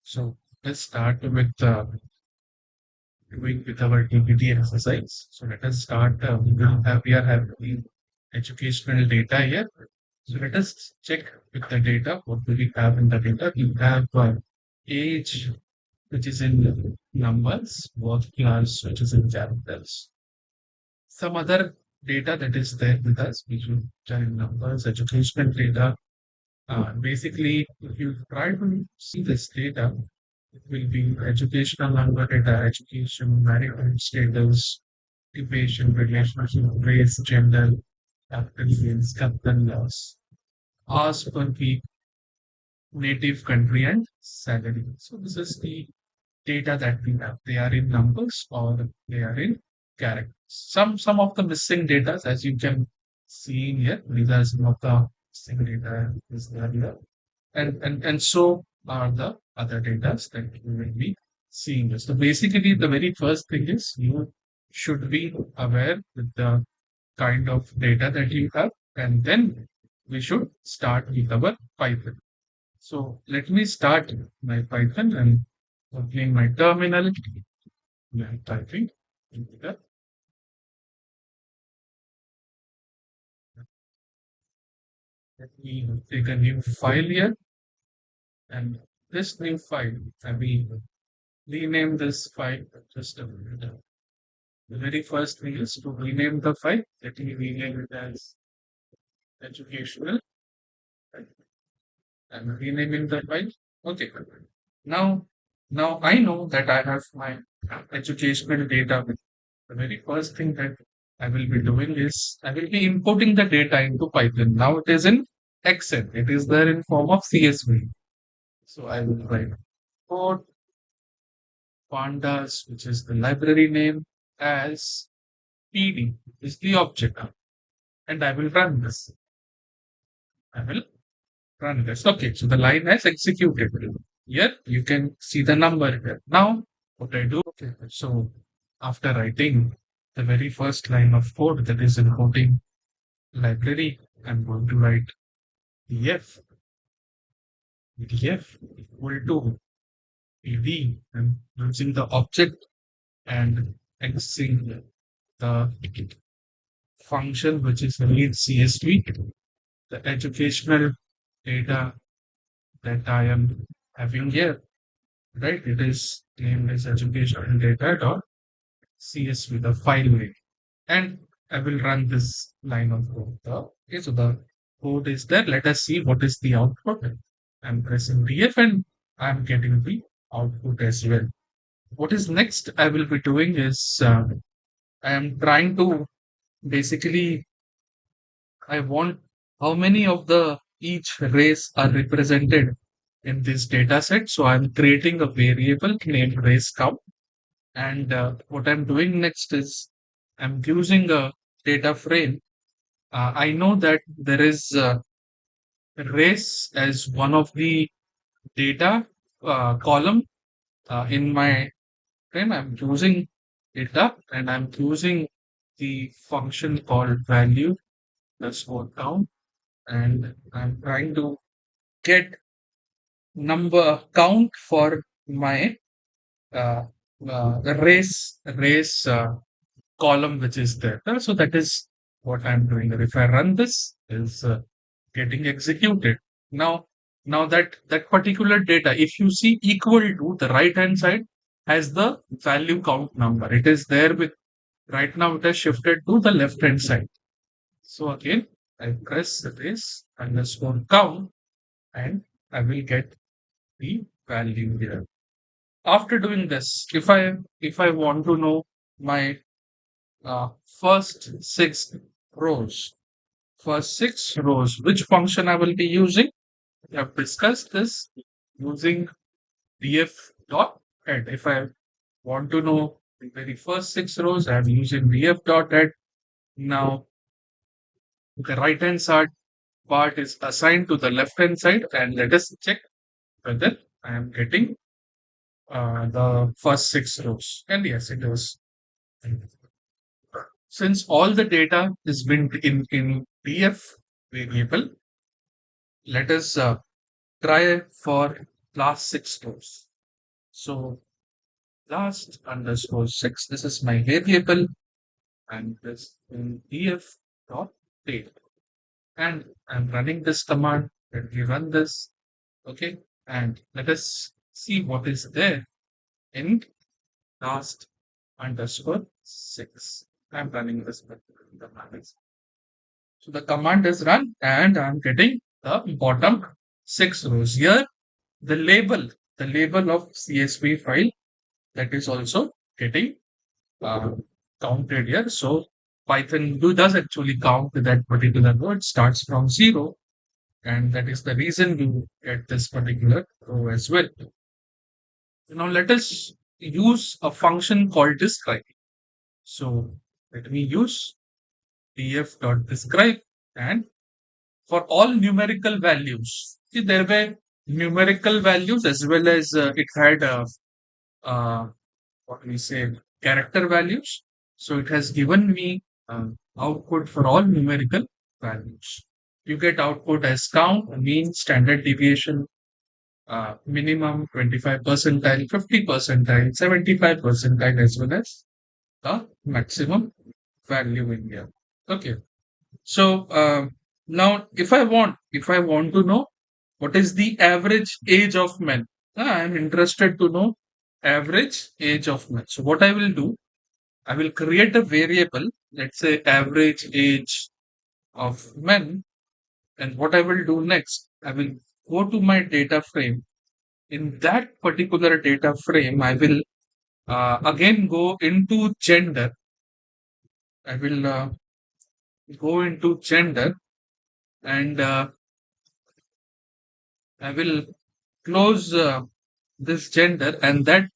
So let's start with doing with our DBT exercise. So let us start. We are having educational data here. So let us check with the data. What do we have in the data? We have age, which is in numbers, work class, which is in characters. Some other data that is there with us, which are in numbers, educational data. Basically, if you try to see this data, it will be educational number data, education, marital status, occupation, relationship, race, gender, capital gains, capital loss, hours per week, native country, and salary. So this is the data that we have. They are in numbers or they are in characters. Some of the missing data, as you can see in here, these are some of the missing data is there here. And so are the other data that you will be seeing. So basically, the very first thing is you should be aware with the kind of data that you have, and then we should start with our Python. So let me start my Python and opening my terminal and typing into that. Let me take a new file here, and this new file, I will rename this file just a minute. The very first thing is to rename the file. Let me rename it as educational. Right? I'm renaming the file. Okay. Now, now I know that I have my educational data. The very first thing that I will be doing is I will be importing the data into Python. Now it is in Excel. It is there in form of CSV. So I will write import pandas, which is the library name, as PD, is the object. And I will run this. I will run this. Okay, so the line has executed. Here you can see the number here. Now, what I do, okay, so after writing the very first line of code that is importing library, I'm going to write df equal to pd and using the object and accessing the function which is read CSV, the educational data that I am having here, right? It is named as educational data dot CSV, the file name. And I will run this line of code. Okay, so the code is there. Let us see what is the output. I'm pressing DF and I'm getting the output as well. What is next I will be doing is I am trying to basically I want how many of the each race are represented in this data set. So I'm creating a variable named race count. And what I'm doing next is I'm using a data frame. I know that there is race as one of the data column in my frame. I'm using data and I'm using the function called value that's what count. And I'm trying to get number count for my uh, race column which is there. So that is what I'm doing. If I run this, is getting executed. Now, now that particular data, if you see equal to the right hand side has the value count number. It is there with right now. It has shifted to the left hand side. So again, I press this underscore count, and I will get the value here. After doing this, if I want to know my uh, first six rows, first six rows, which function I will be using, we have discussed this using df dot head. If I want to know the very first six rows, I'm using df dot head. Now the right hand side part is assigned to the left hand side, and let us check whether I am getting the first six rows. And yes, it is. Since all the data is been in df variable, let us try for last six rows. So last underscore 6, this is my variable, and this in df dot date. And I'm running this command. Let me run this. Okay. And let us see what is there in last underscore 6. I'm running this command. So the command is run and I'm getting the bottom 6 rows. Here, the label, the label of CSV file, that is also getting uh, counted here. So Python does actually count that particular row. It starts from 0, and that is the reason you get this particular row as well. Now let us use a function called describe. So let me use df.describe, and for all numerical values. See, there were numerical values as well as it had uh, what we say character values. So it has given me output for all numerical values. You get output as count, mean, standard deviation, minimum 25 percentile, 50 percentile, 75 percentile, as well as the maximum value in here. Okay. So now, if I want to know what is the average age of men, I am interested to know average age of men. So what I will do, I will create a variable. Let's say average age of men, and what I will do next, I will go to my data frame. In that particular data frame, I will again go into gender. I will go into gender, and I will close this gender, and that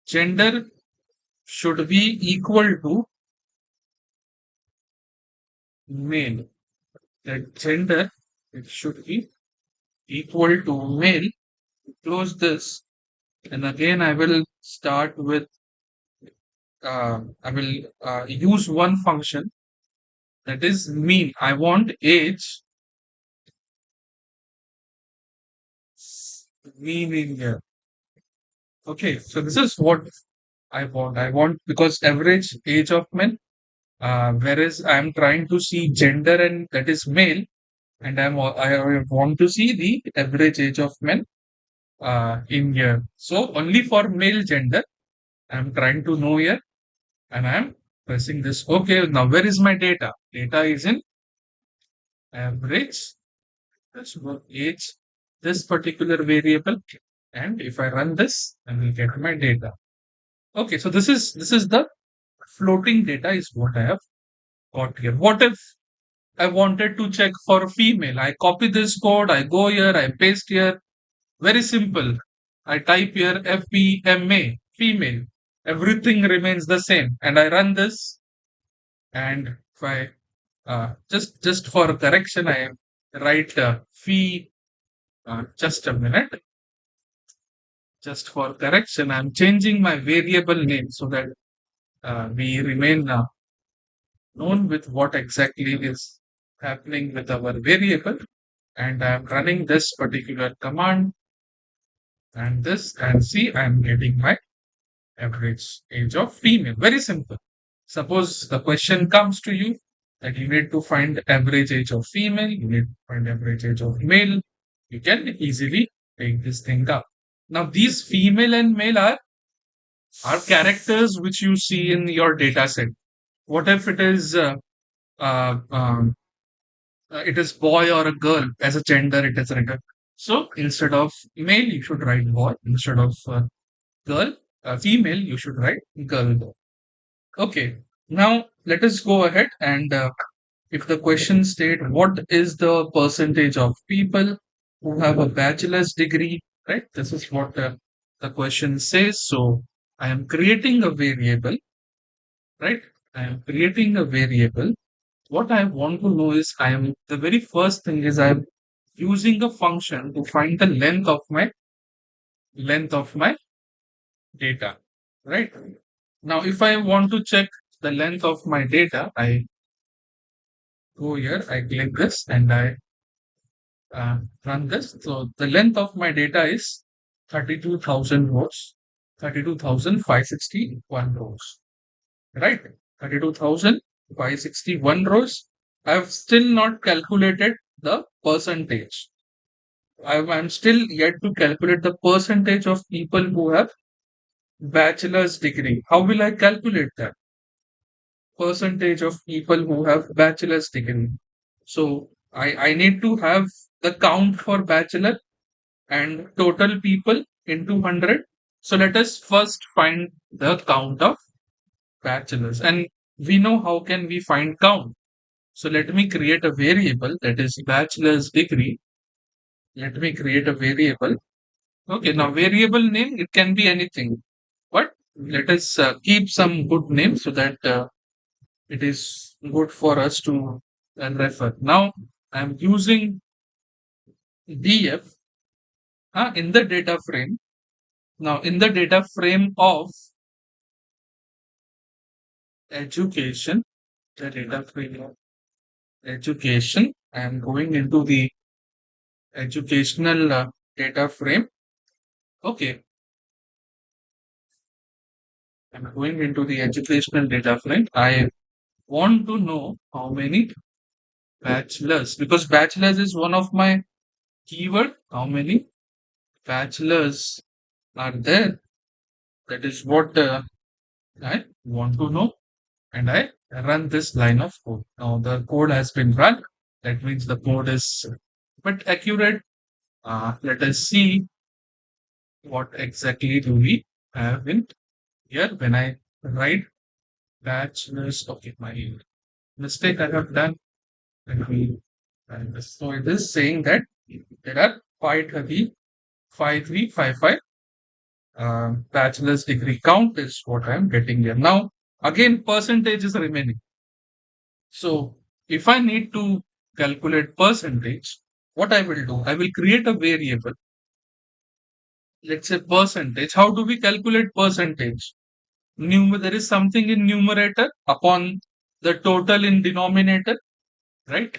gender should be equal to male. That gender, it should be equal to male. Close this, and again I will start with I will use one function, that is mean. I want age mean in here. Okay, so this is what I want. I want, because average age of men, whereas I'm trying to see gender, and that is male, and I want to see the average age of men in here. So only for male gender, I'm trying to know here, and I'm pressing this. Okay, now where is my data? Data is in average. Let's go age, this particular variable, and if I run this, I will get my data. Okay, so this is the floating data is what I have got here. What if I wanted to check for female? I copy this code, I go here, I paste here. Very simple. I type here FBMA, female. Everything remains the same. And I run this. And if I just for correction, I write fee. Just a minute. Just for correction, I'm changing my variable name so that we remain known with what exactly is happening with our variable. And I'm running this particular command and this, and see, I'm getting my average age of female. Very simple. Suppose the question comes to you that you need to find average age of female, you need to find average age of male. You can easily take this thing up. Now, these female and male are characters which you see in your data set. What if uh, um, it is boy or a girl? As a gender, it is written. So instead of male, you should write boy. Instead of girl, female, you should write girl. Okay. Now let us go ahead, and if the question state what is the percentage of people who have a bachelor's degree, right? This is what the question says. So I am creating a variable, right? I am creating a variable. What I want to know is, I am the very first thing is I'm using a function to find the length of my data, right? Now, if I want to check the length of my data, I go here, I click this, and I run this. So the length of my data is 32,000 rows. 32,561 rows, right? 32,561 rows. I've still not calculated the percentage. I'm still yet to calculate the percentage of people who have bachelor's degree. How will I calculate that? Percentage of people who have bachelor's degree. So I need to have the count for bachelor and total people into 100. So let us first find the count of bachelors. And we know how can we find count. So let me create a variable that is bachelor's degree. Let me create a variable. Okay, now variable name, it can be anything. But let us keep some good name so that it is good for us to refer. Now I'm using df in the data frame. Now in the data frame of education, the data frame of education, I'm going into the educational data frame. Okay, I'm going into the educational data frame. I want to know how many bachelors, because bachelors is one of my keyword. How many bachelors are there? That is what I want to know. And I run this line of code. Now the code has been run. That means the code is but accurate. Let us see what exactly do we have in here when I write bachelors. Okay, my mistake I have done. Let me write this. So it is saying that there are 535 bachelor's degree count is what I am getting here. Now, again, percentage is remaining. So, if I need to calculate percentage, what I will do, I will create a variable. Let's say percentage. How do we calculate percentage? There is something in numerator upon the total in denominator, right?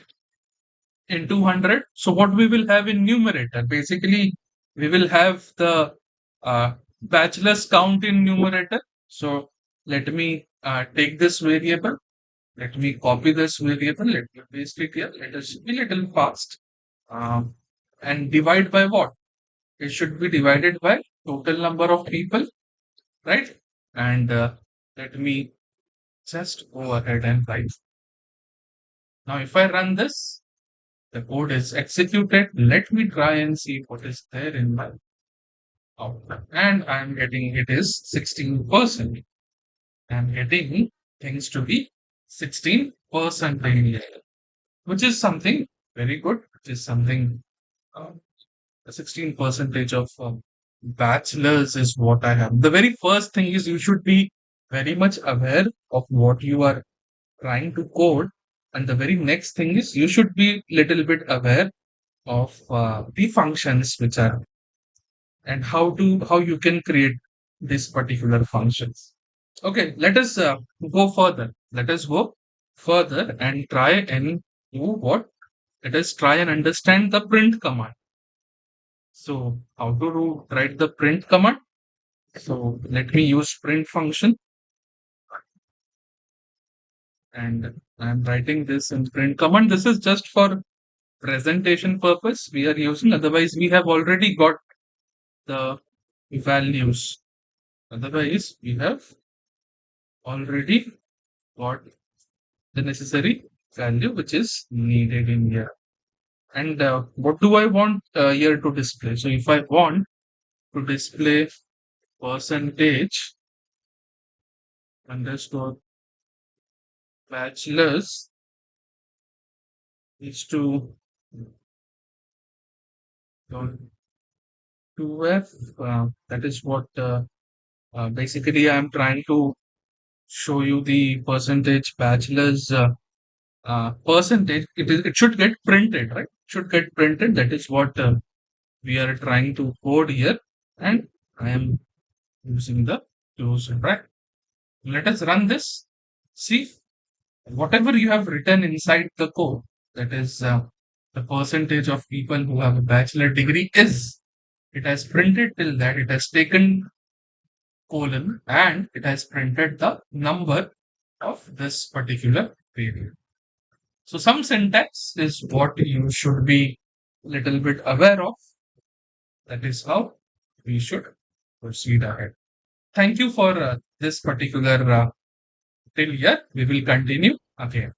In 200. So what we will have in numerator? Basically, we will have the bachelor's count in numerator. So let me take this variable. Let me copy this variable. Let me paste it here. Let us be a little fast. Um, and divide by what? It should be divided by total number of people, right? And let me just go ahead and write. Now, if I run this, the code is executed. Let me try and see what is there in my output. And I'm getting it is 16%. I'm getting things to be 16% in here, which is something very good, which is something 16 percentage of bachelors is what I have. The very first thing is you should be very much aware of what you are trying to code. And the very next thing is you should be little bit aware of the functions which are and how you can create these particular functions. Okay, let us go further. Let us go further and try and do what? Let us try and understand the print command. So how to write the print command? So let me use print function and I'm writing this in print command. This is just for presentation purpose we are using. Otherwise, we have already got the values. Otherwise, we have already got the necessary value which is needed in here. And what do I want here to display? So if I want to display percentage underscore bachelors is to 2f. That is what basically I'm trying to show you the percentage bachelors percentage. It should get printed, right? Should get printed. That is what we are trying to code here, and I am using the close bracket. Let us run this. See whatever you have written inside the code. That is the percentage of people who have a bachelor degree is. It has printed till that. It has taken colon, and it has printed the number of this particular variable. So some syntax is what you should be little bit aware of. That is how we should proceed ahead. Thank you for this particular till here. We will continue again.